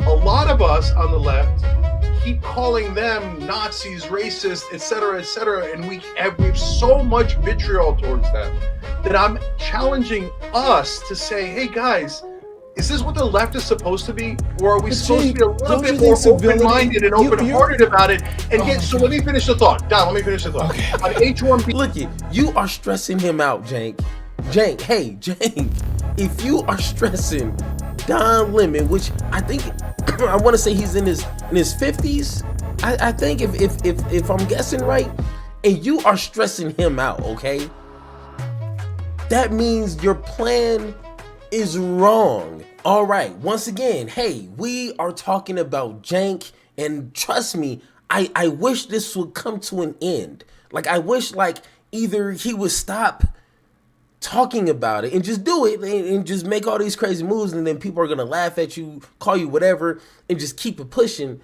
a lot of us on the left keep calling them Nazis, racist, etc., and we have so much vitriol towards them that I'm challenging us to say, hey guys, is this what the left is supposed to be, or are we But supposed to be Cenk, a little don't you bit think more civility? open-minded and You're open-hearted about it and oh get? my So let god. me finish the thought, Don. Let me finish the thought Okay. on H1B. Look it, you are stressing him out, Cenk. Cenk, hey, Cenk, if you are stressing Don Lemon, which I think I want to say he's in his 50s. I think if I'm guessing right, and you are stressing him out, okay, that means your plan is wrong. All right, once again, hey, we are talking about Cenk, and trust me, I wish this would come to an end. Like, I wish, like, either he would stop talking about it and just do it and just make all these crazy moves, and then people are gonna laugh at you, call you whatever, and just keep it pushing.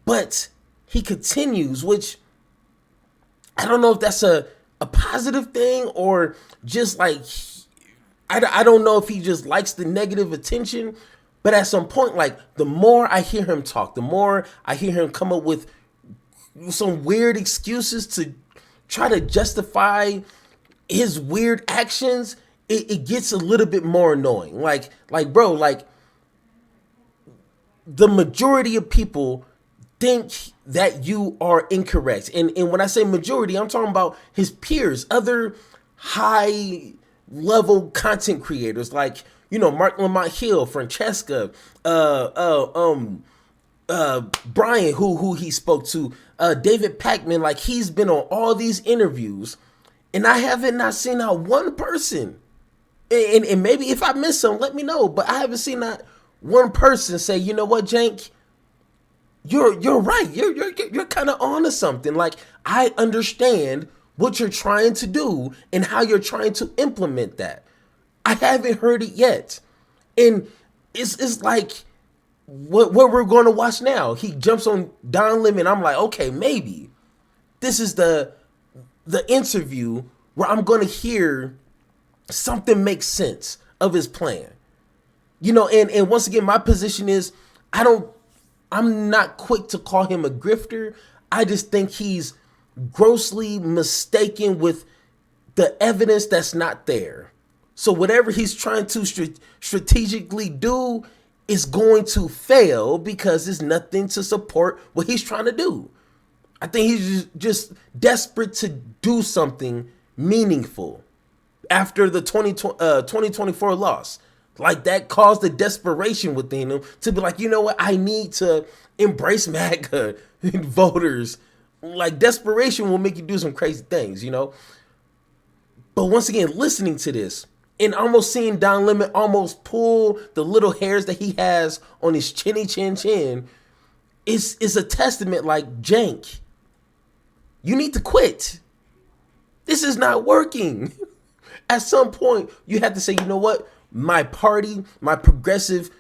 But he continues, which I don't know if that's a positive thing or just like I don't know if he just likes the negative attention. But at some point, like, the more I hear him talk, the more I hear him come up with some weird excuses to try to justify his weird actions, it gets a little bit more annoying. Like bro, like, the majority of people think that you are incorrect. And when I say majority, I'm talking about his peers, other high level content creators like, Mark Lamont Hill, Francesca, Brian, who he spoke to, David Pakman. Like, he's been on all these interviews, and I haven't not seen not one person. And maybe if I miss some, let me know. But I haven't seen not one person say, you know what, Cenk, you're right. You're kind of onto something. Like, I understand what you're trying to do and how you're trying to implement that. I haven't heard it yet, and it's like what we're going to watch now. He jumps on Don Lemon. I'm like, okay, maybe this is the interview where I'm going to hear something make sense of his plan. And once again, my position is I'm not quick to call him a grifter. I just think he's grossly mistaken with the evidence that's not there. So whatever he's trying to strategically do is going to fail because there's nothing to support what he's trying to do. I think he's just desperate to do something meaningful after the 2024 loss. Like, that caused the desperation within him to be like, you know what, I need to embrace MAGA voters. Like, desperation will make you do some crazy things. But once again, listening to this and almost seeing Don Lemon almost pull the little hairs that he has on his chinny chin is a testament. Like, Cenk, you need to quit. This is not working. At some point, you have to say, you know what? My party, my progressive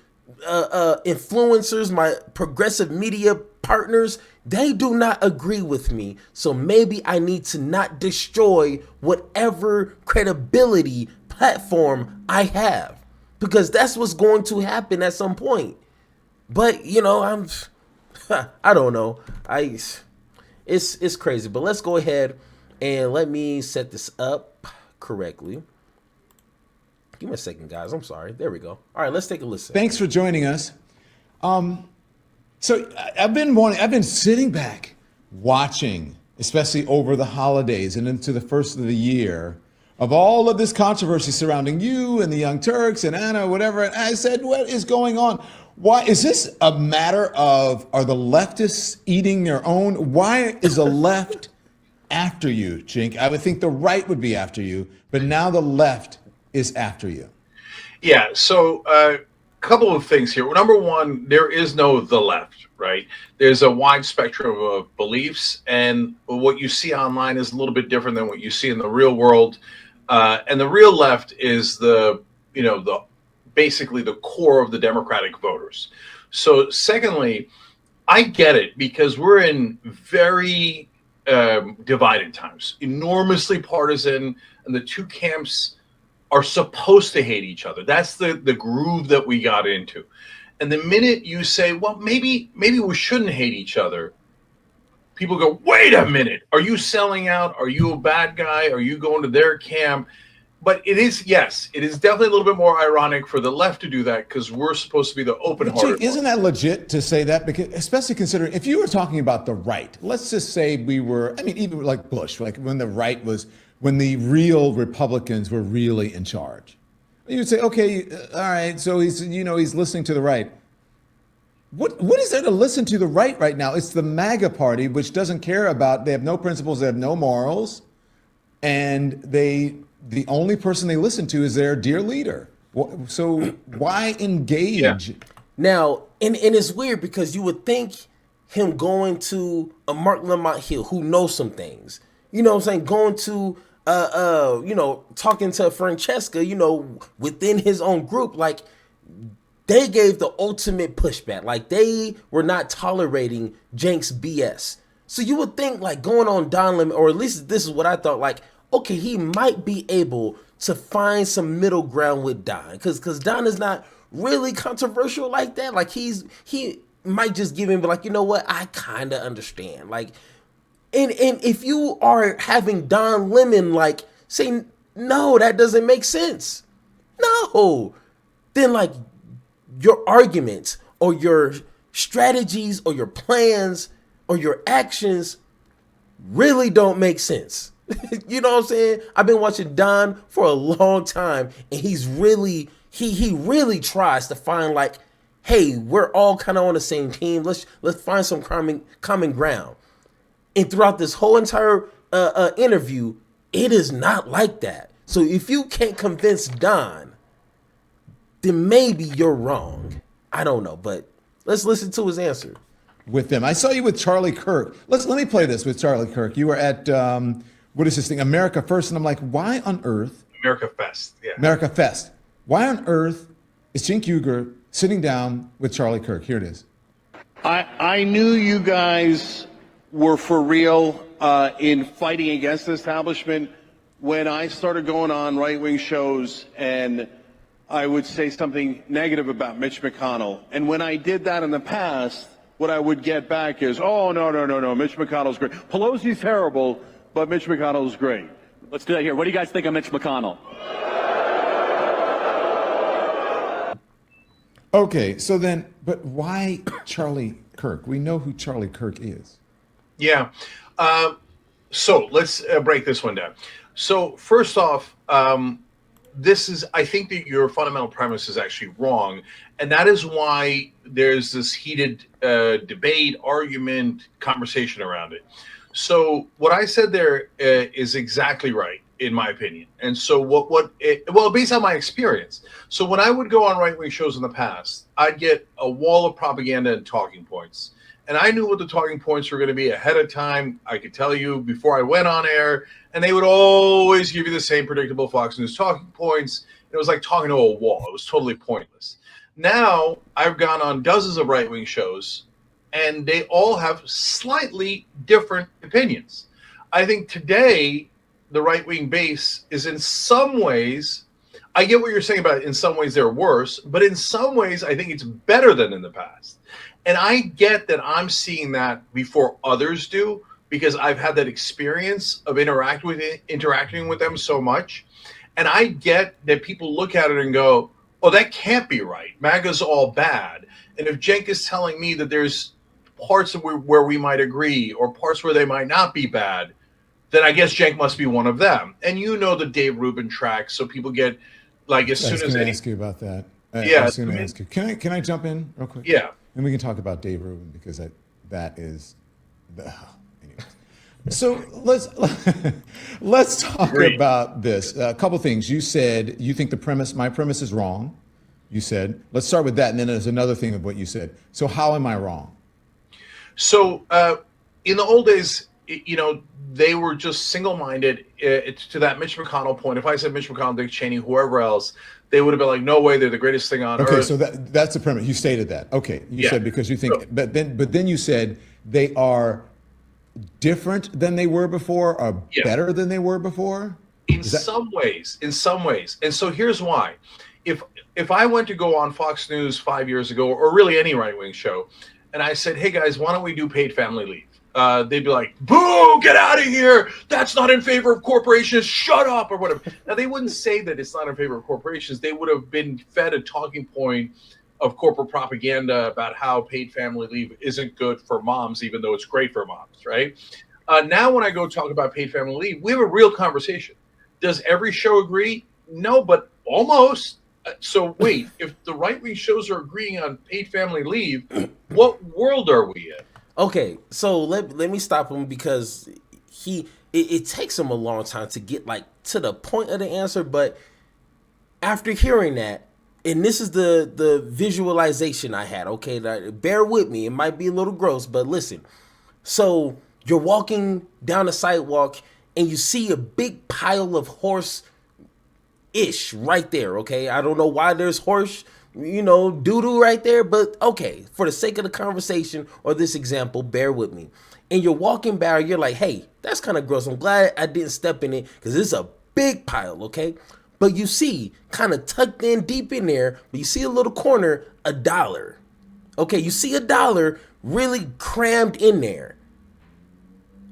influencers, my progressive media partners, they do not agree with me. So maybe I need to not destroy whatever credibility platform I have, because that's what's going to happen at some point. But I don't know. It's crazy. But let's go ahead and let me set this up correctly. Give me a second, guys. I'm sorry. There we go. All right, let's take a listen. Thanks for joining us. So I've been sitting back, watching, especially over the holidays and into the first of the year, of all of this controversy surrounding you and the Young Turks and Anna, whatever. And I said, what is going on? Why is this a matter of, are the leftists eating their own? Why is the left after you, Cenk? I would think the right would be after you, but now the left is after you. Yeah, so a couple of things here. Number one, there is no the left, right? There's a wide spectrum of beliefs, and what you see online is a little bit different than what you see in the real world. And the real left is the basically the core of the Democratic voters. So secondly, I get it, because we're in very divided times, enormously partisan, and the two camps are supposed to hate each other. That's the groove that we got into. And the minute you say, well, maybe we shouldn't hate each other, people go, wait a minute, are you selling out? Are you a bad guy? Are you going to their camp? But it is, yes, it is definitely a little bit more ironic for the left to do that because we're supposed to be the open-hearted. Isn't that legit to say that? Because especially considering if you were talking about the right, let's just say we were, I mean, even like Bush, like when the right was, when the real Republicans were really in charge. You would say, okay, all right, so he's, he's listening to the right. What is there to listen to the right now? It's the MAGA party, which doesn't care about, they have no principles, they have no morals, and the only person they listen to is their dear leader. So why engage? Yeah. Now, and it's weird because you would think him going to a Mark Lamont Hill who knows some things, you know what I'm saying, going to talking to Francesca, within his own group, like they gave the ultimate pushback. Like they were not tolerating Cenk's BS. So you would think like going on Don Lemon, or at least this is what I thought, like, okay, he might be able to find some middle ground with Don. Because Don is not really controversial like that. Like he might just give him, like, you know what, I kind of understand. Like, and if you are having Don Lemon like say, no, that doesn't make sense. No. Then like your arguments or your strategies or your plans or your actions really don't make sense. You know what I'm saying? I've been watching Don for a long time, and he's really, he really tries to find like, hey, we're all kind of on the same team. Let's find some common ground. And throughout this whole entire interview, it is not like that. So if you can't convince Don, then maybe you're wrong. I don't know, but let's listen to his answer. With them, I saw you with Charlie Kirk. Let me play this with Charlie Kirk. You were at what is this thing, America First, and I'm like, why on earth? America Fest, yeah. America Fest. Why on earth is Cenk Uygur sitting down with Charlie Kirk? Here it is. I knew you guys were for real in fighting against the establishment when I started going on right-wing shows and I would say something negative about Mitch McConnell. And when I did that in the past, what I would get back is, oh, no, Mitch McConnell's great. Pelosi's terrible, but Mitch McConnell's great. Let's do that here. What do you guys think of Mitch McConnell? Okay, so then, but why Charlie Kirk? We know who Charlie Kirk is. Yeah. So let's break this one down. So first off, I think that your fundamental premise is actually wrong. And that is why there's this heated debate, argument, conversation around it. So what I said there is exactly right, in my opinion. And so based on my experience. So when I would go on right-wing shows in the past, I'd get a wall of propaganda and talking points. And I knew what the talking points were going to be ahead of time. I could tell you before I went on air, and they would always give you the same predictable Fox News talking points. It was like talking to a wall. It was totally pointless. Now I've gone on dozens of right-wing shows, and they all have slightly different opinions. I think today the right-wing base is in some ways, I get what you're saying about it, in some ways they're worse, but in some ways I think it's better than in the past. And I get that I'm seeing that before others do, because I've had that experience of interacting with them so much. And I get that people look at it and go, oh, that can't be right. MAGA's all bad. And if Cenk is telling me that there's parts of where we might agree or parts where they might not be bad, then I guess Cenk must be one of them. And you know the Dave Rubin track, so people get like as soon as I was going to ask you about that. Yeah, I was going to ask you. Can I jump in real quick? Yeah. And we can talk about Dave Rubin because that is anyways. So let's talk about this. A couple things. You said you think my premise is wrong. You said, let's start with that, and then there's another thing of what you said. So how am I wrong? So in the old days, they were just single-minded. To that Mitch McConnell point, if I said Mitch McConnell, Dick Cheney, whoever else, they would have been like, no way, they're the greatest thing on earth. Okay, so that's the premise. You stated that. Okay, you said because you think, but then you said they are different than they were before, or better than they were before? In some ways. And so here's why. if I went to go on Fox News 5 years ago, or really any right wing show, and I said, "Hey guys, why don't we do paid family leave?" They'd be like, "Boo! Get out of here! That's not in favor of corporations. Shut up!" or whatever. Now they wouldn't say that it's not in favor of corporations. They would have been fed a talking point of corporate propaganda about how paid family leave isn't good for moms, even though it's great for moms, right? Now, when I go talk about paid family leave, we have a real conversation. Does every show agree? No, but almost. So wait, if the right wing shows are agreeing on paid family leave, what world are we in? Okay, so let me stop him because it takes him a long time to get like to the point of the answer. But after hearing that, and this is the visualization I had. Okay, bear with me. It might be a little gross, but listen. So you're walking down the sidewalk and you see a big pile of horse-ish right there, okay? I don't know why there's horse, doo-doo right there, but okay, for the sake of the conversation or this example, bear with me. And you're walking by, you're like, hey, that's kind of gross. I'm glad I didn't step in it because it's a big pile, okay? But you see, kind of tucked in deep in there, but you see a little corner, $1. Okay, you see $1 really crammed in there.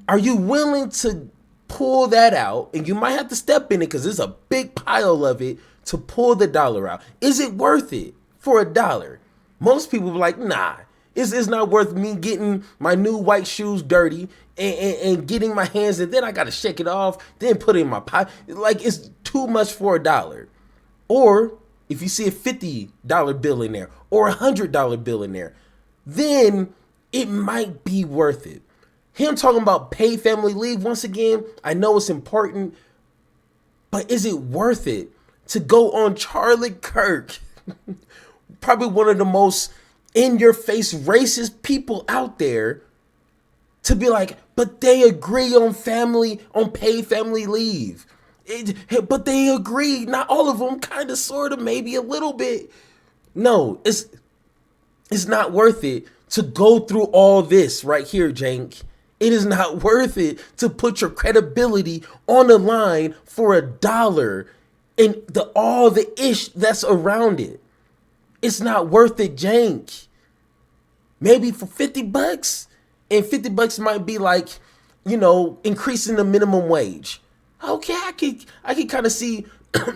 Are you willing to pull that out? And you might have to step in it because there's a big pile of it to pull the $1 out. Is it worth it for $1? Most people be like, nah, it's not worth me getting my new white shoes dirty and getting my hands, and then I got to shake it off, then put it in my pocket. Like, it's too much for $1. Or if you see a $50 bill in there or a $100 bill in there, then it might be worth it. Him talking about paid family leave, once again, I know it's important, but is it worth it to go on Charlie Kirk, probably one of the most in-your-face racist people out there, to be like, but they agree on paid family leave. But they agree, not all of them, kind of, sort of, maybe a little bit. No, it's not worth it to go through all this right here, Cenk. It is not worth it to put your credibility on the line for $1 and all the ish that's around it. It's not worth it, Cenk. Maybe for $50, and $50 might be like, increasing the minimum wage. Okay, I could kind of see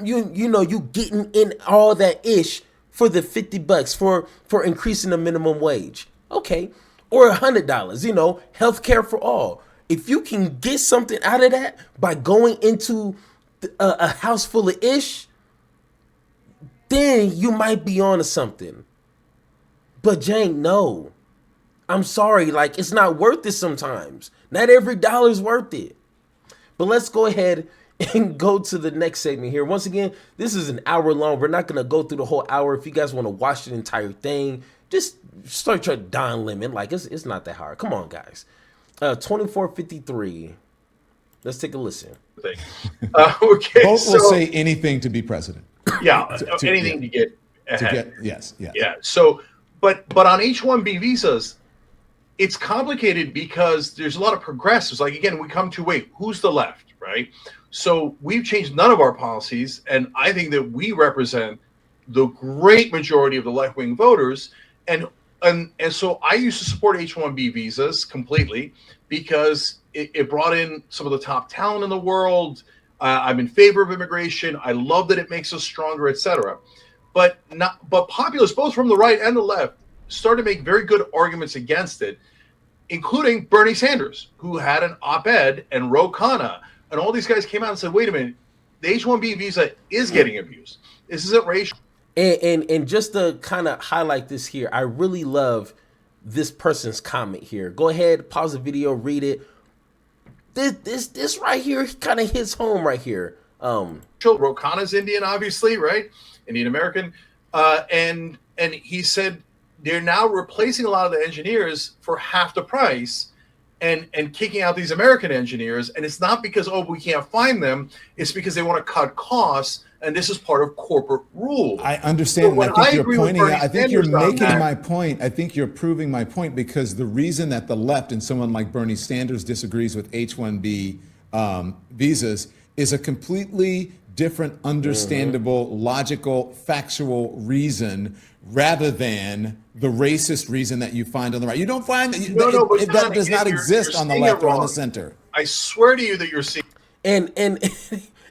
you getting in all that ish for the $50 for increasing the minimum wage. Okay. Or $100, healthcare for all. If you can get something out of that by going into a house full of ish, then you might be on to something. But Cenk, no. I'm sorry, like, it's not worth it sometimes. Not every dollar's worth it. But let's go ahead and go to the next segment here. Once again, this is an hour long. We're not going to go through the whole hour. If you guys want to watch the entire thing, just start your Don Lemon. Like, it's not that hard. Come on, guys. 24:53. Let's take a listen. Okay, Both will say anything to be president. Yeah, anything to get ahead. Yes. Yeah. So, but on H-1B visas, it's complicated because there's a lot of progressives. Like, again, we come to, wait, who's the left, right? So we've changed none of our policies, and I think that we represent the great majority of the left-wing voters. And so I used to support H-1B visas completely because it brought in some of the top talent in the world. I'm in favor of immigration. I love that it makes us stronger, etc. But populists, both from the right and the left, started to make very good arguments against it, including Bernie Sanders, who had an op-ed, and Ro Khanna, and all these guys came out and said, wait a minute, the H-1B visa is getting abused. This isn't racial. And just to kind of highlight this here, I really love this person's comment here. Go ahead, pause the video, read it. This right here kind of hits home right here. Ro Khanna's Indian, obviously, right? Indian American. And he said they're now replacing a lot of the engineers for half the price and kicking out these American engineers. And it's not because, we can't find them. It's because they want to cut costs. And this is part of corporate rule. I understand. So I think you're pointing out, I think you're making my point. I think you're proving my point, because the reason that the left and someone like Bernie Sanders disagrees with H-1B visas is a completely different, understandable, logical, factual reason rather than the racist reason that you find on the right. You don't find that No, but that Don, does not exist you're on the seeing left it or on the wrong. center. I swear to you that you're seeing. And and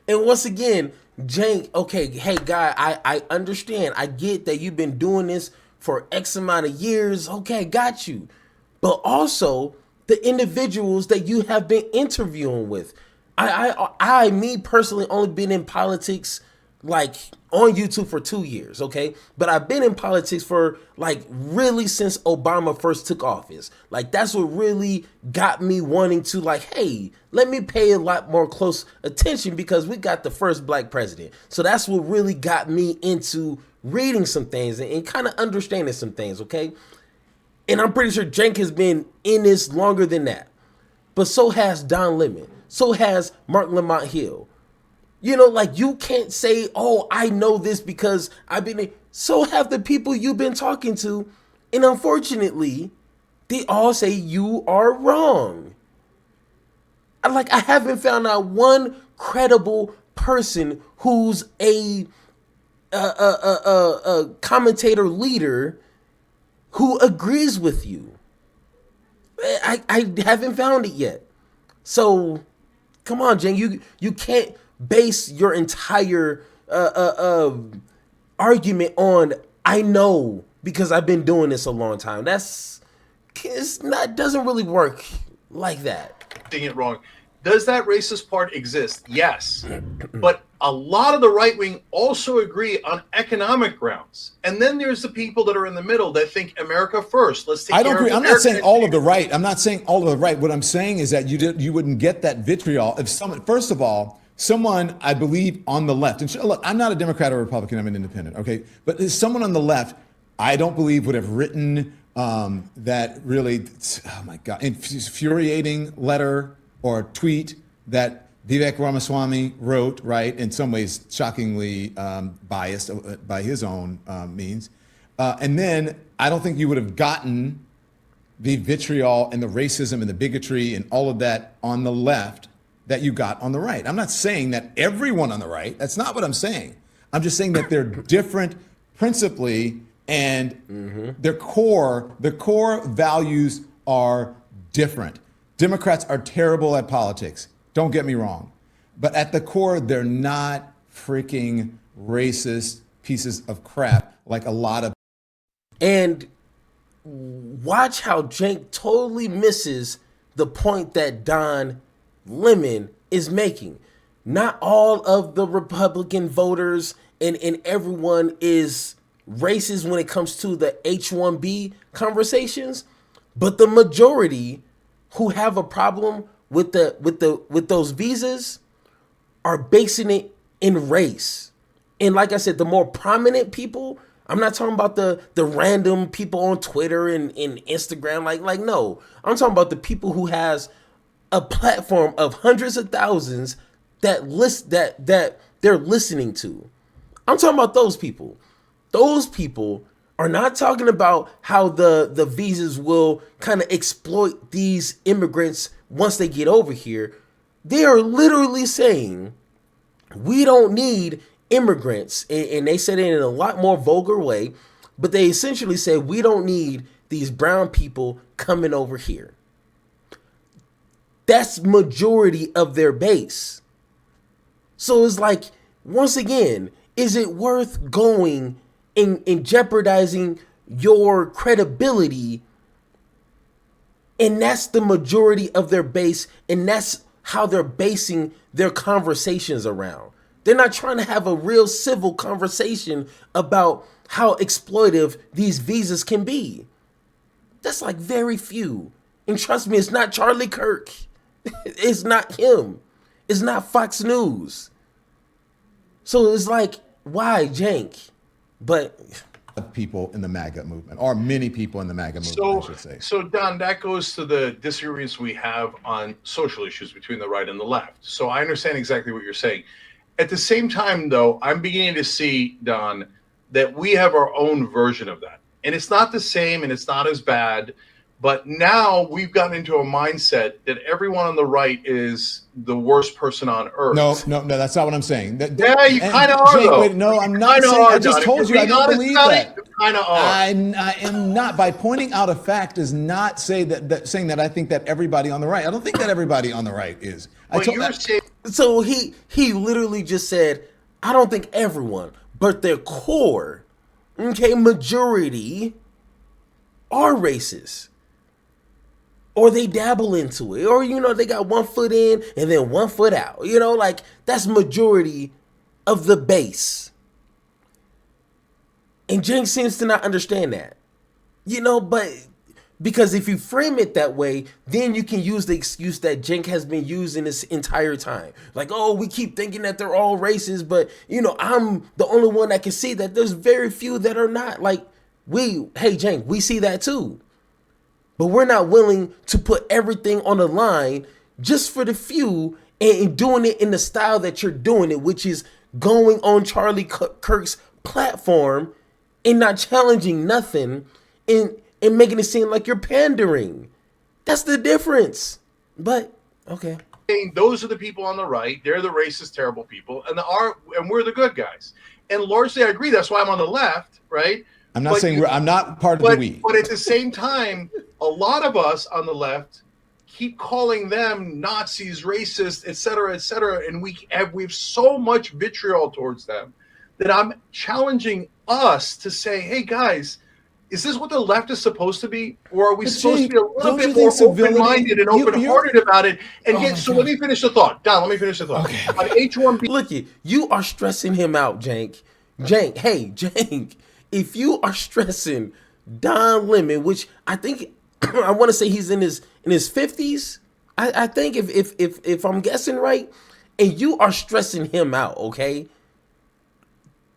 once again, Cenk, okay, hey guy, I understand. I get that you've been doing this for X amount of years. Okay, got you. But also the individuals that you have been interviewing with. Me personally only been in politics like on YouTube for 2 years, okay? But I've been in politics for like really since Obama first took office. Like that's what really got me wanting to like, hey, let me pay a lot more close attention because we got the first black president. So that's what really got me into reading some things and kind of understanding some things, okay? And I'm pretty sure Cenk has been in this longer than that. But so has Don Lemon. So has Mark Lamont Hill. You know, like you can't say, oh, I know this because I've been. So have the people you've been talking to. And unfortunately, they all say you are wrong. I haven't found out one credible person who's a commentator leader who agrees with you. I haven't found it yet. So come on, Cenk, you can't base your entire argument on I know because I've been doing this a long time. Doesn't really work like that. It wrong. Does that racist part exist? Yes. But a lot of the right wing also agree on economic grounds. And then there's the people that are in the middle that think America first. Let's take I don't care agree. of I'm not saying America. all of the right. I'm not saying all of the right. What I'm saying is that you wouldn't get that vitriol if someone, first of all, someone I believe on the left, and look, I'm not a Democrat or Republican, I'm an independent, okay? But there's someone on the left I don't believe would have written that really, oh my God, infuriating letter or tweet that Vivek Ramaswamy wrote, right? In some ways, shockingly biased by his own means. And then I don't think you would have gotten the vitriol and the racism and the bigotry and all of that on the left that you got on the right. I'm not saying that everyone on the right, that's not what I'm saying. I'm just saying that they're different principally and the core values are different. Democrats are terrible at politics. Don't get me wrong. But at the core, they're not freaking racist pieces of crap like a lot of. And watch how Cenk totally misses the point that Don Lemon is making. Not all of the Republican voters and everyone is racist when it comes to the H-1B conversations, but the majority who have a problem with those visas are basing it in race. And like I said, the more prominent people, I'm not talking about the random people on Twitter and Instagram, like no. I'm talking about the people who has a platform of hundreds of thousands that they're listening to. I'm talking about those people. Those people are not talking about how the visas will kind of exploit these immigrants once they get over here. They are literally saying, we don't need immigrants. And they said it in a lot more vulgar way, but they essentially said, we don't need these brown people coming over here. That's majority of their base. So it's like, once again, is it worth going and jeopardizing your credibility? And that's the majority of their base, and that's how they're basing their conversations around. They're not trying to have a real civil conversation about how exploitive these visas can be. That's like very few. And trust me, it's not Charlie Kirk. It's not him. It's not Fox News. So it's like, why, Cenk? But people in the MAGA movement, or many people in the MAGA movement, I should say. So, Don, that goes to the disagreements we have on social issues between the right and the left. So I understand exactly what you're saying. At the same time, though, I'm beginning to see, Don, that we have our own version of that. And it's not the same and it's not as bad, But now we've gotten into a mindset that everyone on the right is the worst person on earth. No, that's not what I'm saying. Yeah, you kind of are, Jake, though. Wait, no, I'm You not kinda saying. are, I just Don. If told you're you I being don't honest believe about that. it, you kind of are. I am not. By pointing out a fact does not say that saying that I think that everybody on the right. I don't think that everybody on the right is. But you're saying So he literally just said, I don't think everyone, but their core, okay, majority are racist. Or they dabble into it. Or, they got 1 foot in and then 1 foot out. Like that's majority of the base. And Cenk seems to not understand that. But because if you frame it that way, then you can use the excuse that Cenk has been using this entire time. Like, oh, we keep thinking that they're all racist, but I'm the only one that can see that there's very few that are not. Like, hey Cenk, we see that too. But we're not willing to put everything on the line just for the few and doing it in the style that you're doing it, which is going on Charlie Kirk's platform and not challenging nothing and making it seem like you're pandering. That's the difference. But, okay. those are the people on the right. They're the racist, terrible people, and we're the good guys. And largely, I agree. That's why I'm on the left, right? I'm not saying I'm not part of the we. But at the same time, a lot of us on the left keep calling them Nazis, racist, et cetera, and we have so much vitriol towards them that I'm challenging us to say, hey guys, is this what the left is supposed to be? Or are we supposed to be a little bit more open-minded and open-hearted about it? And so let me finish the thought. Don, let me finish the thought. Okay. On H1B. Look, you are stressing him out, Cenk. Cenk, if you are stressing Don Lemon, which I think I want to say he's in his 50s. I think if I'm guessing right, and you are stressing him out, okay,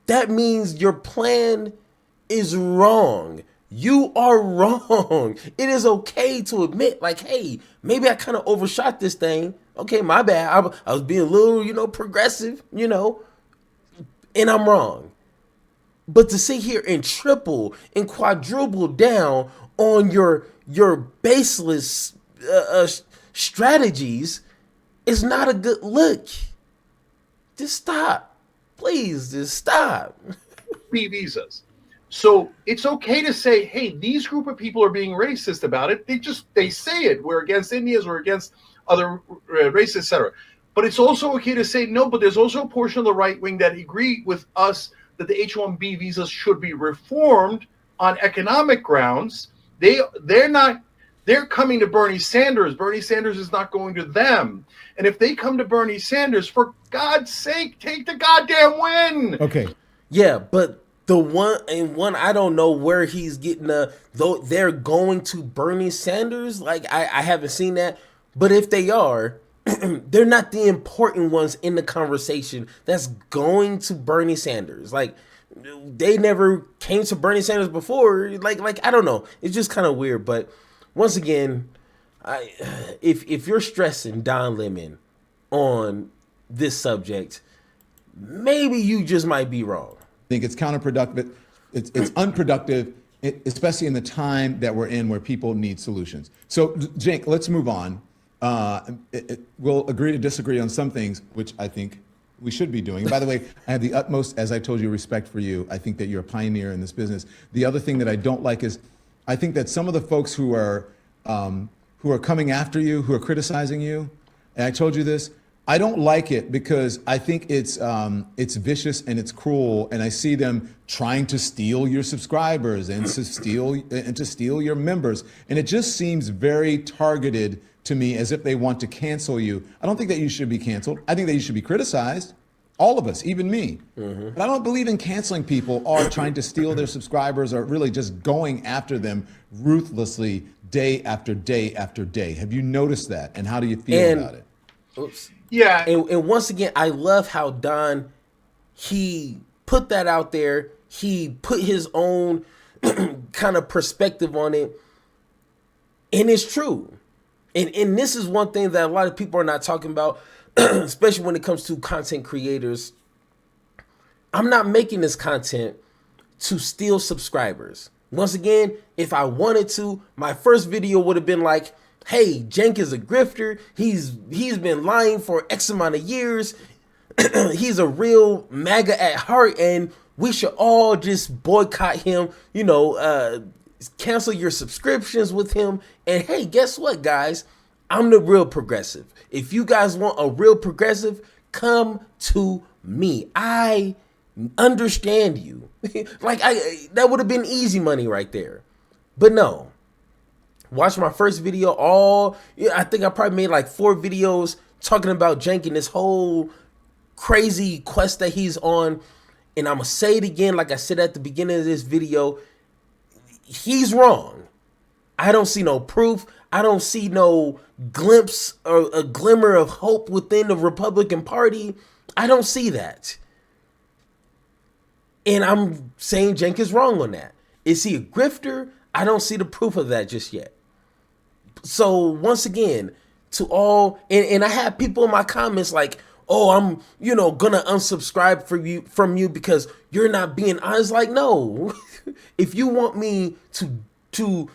that means your plan is wrong. You are wrong. It is okay to admit, like, hey, maybe I kind of overshot this thing. Okay, my bad. I was being a little, progressive, and I'm wrong. But to sit here and triple and quadruple down on your baseless strategies is not a good look. Just stop. Please, just stop. B visas. So it's okay to say, hey, these group of people are being racist about it. They say it. We're against Indians, we're against other races, etc. But it's also okay to say no, but there's also a portion of the right wing that agree with us that the H-1B visas should be reformed on economic grounds. They're coming to Bernie Sanders. Bernie Sanders is not going to them. And if they come to Bernie Sanders, for God's sake, take the goddamn win. Okay. Yeah, but the one I don't know where he's getting though they're going to Bernie Sanders. Like I haven't seen that. But if they are, they're not the important ones in the conversation that's going to Bernie Sanders. Like they never came to Bernie Sanders before. Like I don't know. It's just kind of weird. But once again, if you're stressing Don Lemon on this subject, maybe you just might be wrong. I think it's counterproductive. It's unproductive, especially in the time that we're in where people need solutions. So, Cenk, let's move on. We'll agree to disagree on some things, which I think we should be doing. And by the way, I have the utmost, as I told you, respect for you. I think that you're a pioneer in this business. The other thing that I don't like is I think that some of the folks who are coming after you, who are criticizing you, and I told you this, I don't like it because I think it's vicious and it's cruel, and I see them trying to steal your subscribers and to steal your members, and it just seems very targeted to me, as if they want to cancel you. I don't think that you should be canceled. I think that you should be criticized. All of us, even me. Mm-hmm. But I don't believe in canceling people or trying to steal their subscribers or really just going after them ruthlessly day after day after day. Have you noticed that? And how do you feel about it? Oops. Yeah. And once again, I love how Don, he put that out there. He put his own kind of perspective on it. And it's true. And this is one thing that a lot of people are not talking about, especially when it comes to content creators. I'm not making this content to steal subscribers. Once again, if I wanted to, my first video would have been like, hey, Cenk is a grifter. He's been lying for X amount of years. He's a real MAGA at heart, and we should all just boycott him, cancel your subscriptions with him. And hey, guess what, guys? I'm the real progressive. If you guys want a real progressive, come to me. I understand you. That would have been easy money right there. But no. Watch my first video. I think I probably made like 4 videos talking about Cenk and this whole crazy quest that he's on. And I'm going to say it again, like I said at the beginning of this video. He's wrong. I don't see no proof. I don't see no glimpse or a glimmer of hope within the Republican Party. I don't see that. And I'm saying Cenk is wrong on that. Is he a grifter? I don't see the proof of that just yet. So once again, to all, and I have people in my comments like, oh, I'm, gonna unsubscribe from you because you're not being honest. Like, no, if you want me to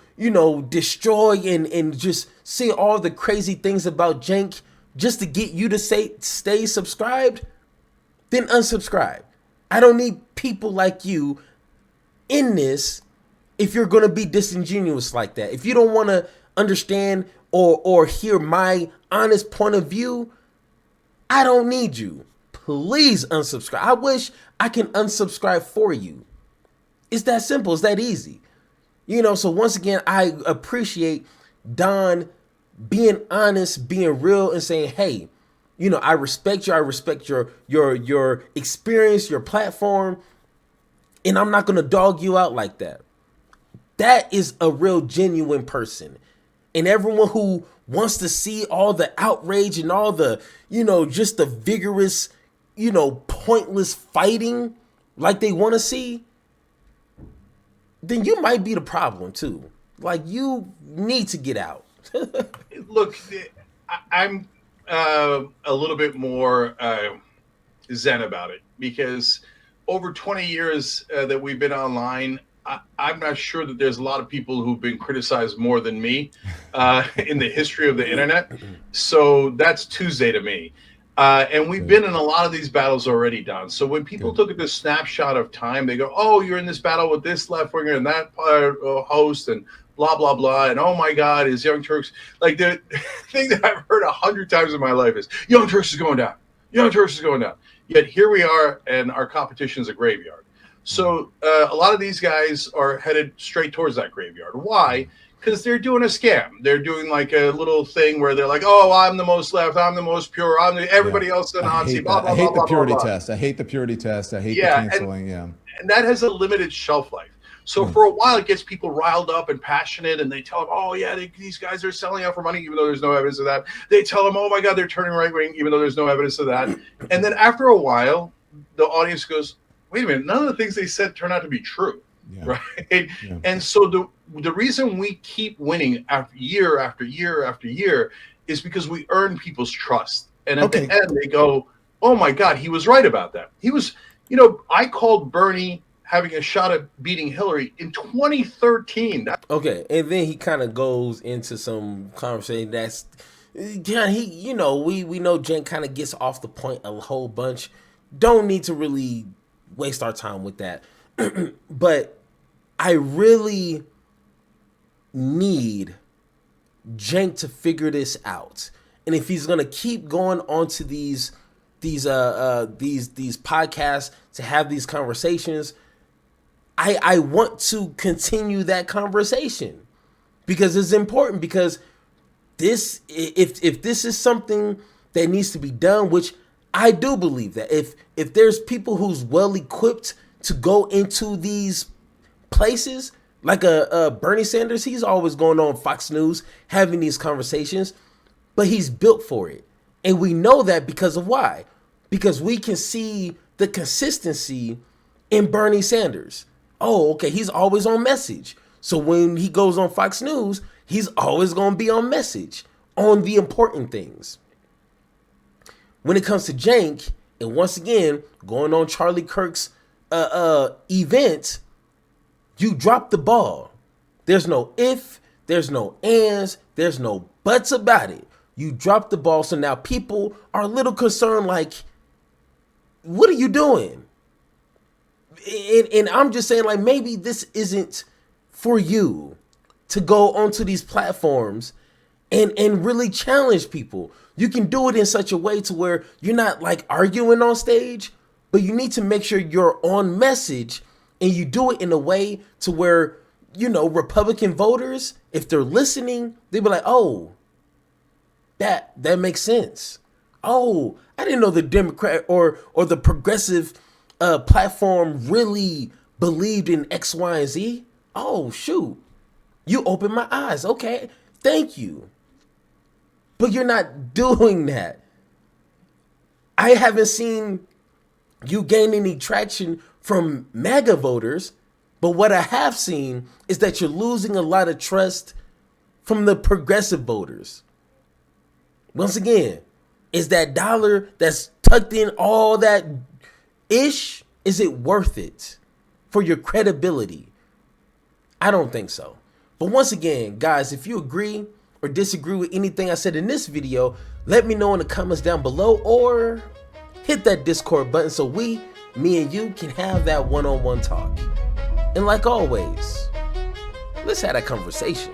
destroy and just say all the crazy things about Cenk just to get you to stay subscribed, then unsubscribe. I don't need people like you in this if you're going to be disingenuous like that. If you don't want to understand or hear my honest point of view, I don't need you. Please unsubscribe. I wish I can unsubscribe for you. It's that simple. It's that easy. So once again, I appreciate Don being honest, being real, and saying, hey, I respect you. I respect your experience, your platform, and I'm not going to dog you out like that. That is a real genuine person. And everyone who wants to see all the outrage and all the, just the vigorous, pointless fighting like they want to see, then you might be the problem too. Like, you need to get out. Look, I'm a little bit more zen about it because over 20 years that we've been online, I'm not sure that there's a lot of people who've been criticized more than me in the history of the internet. So that's Tuesday to me. And we've been in a lot of these battles already, Don. So when people look at this snapshot of time, they go, oh, you're in this battle with this left winger and that host and blah, blah, blah. And oh, my God, is Young Turks. Like, the thing that I've heard 100 times in my life is Young Turks is going down. Young Turks is going down. Yet here we are, and our competition is a graveyard. So a lot of these guys are headed straight towards that graveyard. Why? Because they're doing a scam. They're doing like a little thing where they're like, oh, I'm the most left. I'm the most pure. Everybody else is a Nazi. I hate the purity test. I hate the purity test. I hate the canceling. And that has a limited shelf life. So for a while, it gets people riled up and passionate, and they tell them, oh, yeah, these guys are selling out for money, even though there's no evidence of that. They tell them, oh, my God, they're turning right-wing, even though there's no evidence of that. And then after a while, the audience goes, wait a minute, none of the things they said turn out to be true, right? Yeah. And so the reason we keep winning year after year after year is because we earn people's trust. And at the end, they go, oh, my God, he was right about that. He was, I called Bernie having a shot at beating Hillary in 2013. Okay, and then he kind of goes into some conversation that's, we know Cenk kind of gets off the point a whole bunch. Don't need to really waste our time with that. But I really need Cenk to figure this out. And if he's gonna keep going onto these podcasts to have these conversations, I want to continue that conversation because it's important, because this, if this is something that needs to be done, which I do believe that if there's people who's well equipped to go into these places, like a Bernie Sanders, he's always going on Fox News having these conversations, but he's built for it. And we know that because of why? Because we can see the consistency in Bernie Sanders. Oh, okay, he's always on message. So when he goes on Fox News, he's always going to be on message on the important things. When it comes to Cenk, and once again, going on Charlie Kirk's event, You dropped the ball. There's no if, there's no ands, there's no buts about it. You dropped the ball, so now people are a little concerned, like, what are you doing? And I'm just saying, like, maybe this isn't for you to go onto these platforms and really challenge people. You can do it in such a way to where you're not like arguing on stage, but you need to make sure you're on message, and you do it in a way to where, you know, Republican voters, if they're listening, they'll be like, oh, that makes sense. Oh, I didn't know the Democrat or the progressive platform really believed in X, Y, and Z. Oh, shoot. You opened my eyes. Okay, thank you. But you're not doing that. I haven't seen you gain any traction from MAGA voters, but what I have seen is that you're losing a lot of trust from the progressive voters. Once again, is that dollar that's tucked in all that ish, is it worth it for your credibility? I don't think so. But once again, guys, if you agree or disagree with anything I said in this video, let me know in the comments down below, or hit that Discord button so me and you can have that one-on-one talk. And like always, let's have that conversation.